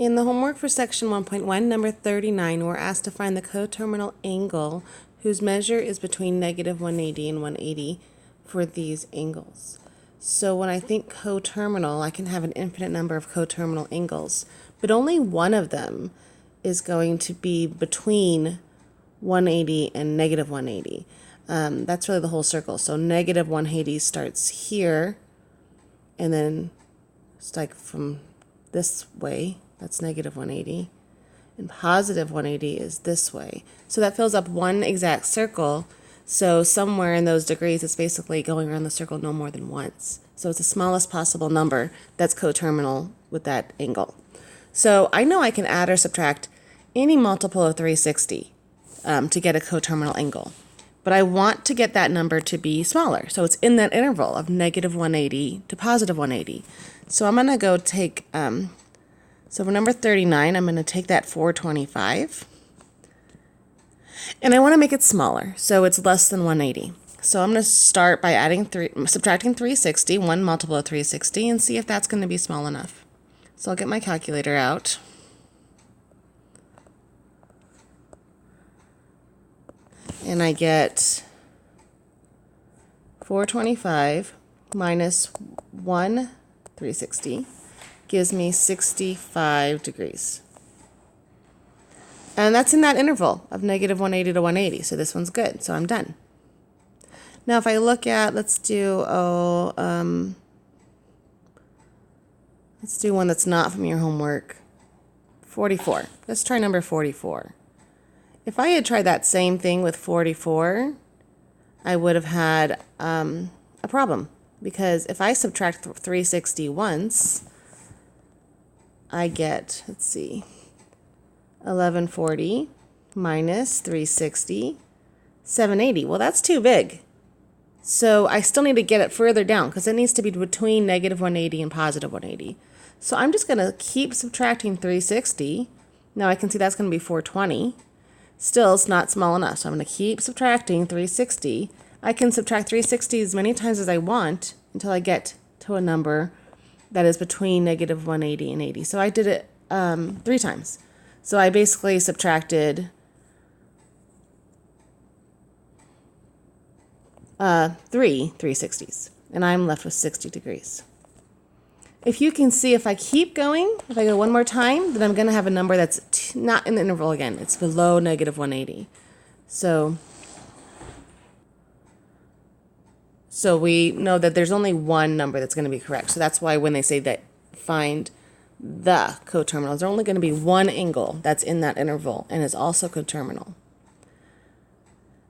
In the homework for section 1.1, number 39, we're asked to find the coterminal angle whose measure is between negative 180 and 180 for these angles. So when I think coterminal, I can have an infinite number of coterminal angles, but only one of them is going to be between 180 and negative 180. That's really the whole circle. So negative 180 starts here, and then it's like from this way, that's negative 180, and positive 180 is this way. So that fills up one exact circle. So somewhere in those degrees, it's basically going around the circle no more than once. So it's the smallest possible number that's coterminal with that angle. So I know I can add or subtract any multiple of 360 to get a coterminal angle. But I want to get that number to be smaller. So it's in that interval of negative 180 to positive 180. So I'm going to go take, so for number 39, I'm going to take that 425. And I want to make it smaller, so it's less than 180. So I'm going to start by subtracting 360, one multiple of 360, and see if that's going to be small enough. So I'll get my calculator out. And I get 425 minus 360 gives me 65 degrees. And that's in that interval of negative 180 to 180. So this one's good. So I'm done. Now if I look at, let's do one that's not from your homework. 44. Let's try number 44. If I had tried that same thing with 44, I would have had a problem, because if I subtract 360 once, I get, let's see, 1140 minus 360, 780. Well, that's too big. So I still need to get it further down, because it needs to be between negative 180 and positive 180. So I'm just going to keep subtracting 360. Now I can see that's going to be 420. Still, it's not small enough, so I'm going to keep subtracting 360. I can subtract 360 as many times as I want until I get to a number that is between negative 180 and 80. So I did it 3 times. So I basically subtracted 360s, and I'm left with 60 degrees. If you can see, if I keep going, if I go one more time, then I'm going to have a number that's not in the interval again. It's below negative 180. So we know that there's only one number that's going to be correct. So that's why when they say that find the coterminal, there's only going to be one angle that's in that interval and is also coterminal.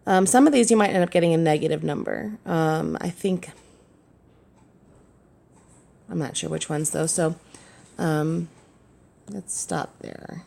Some of these you might end up getting a negative number. I'm not sure which ones though, so let's stop there.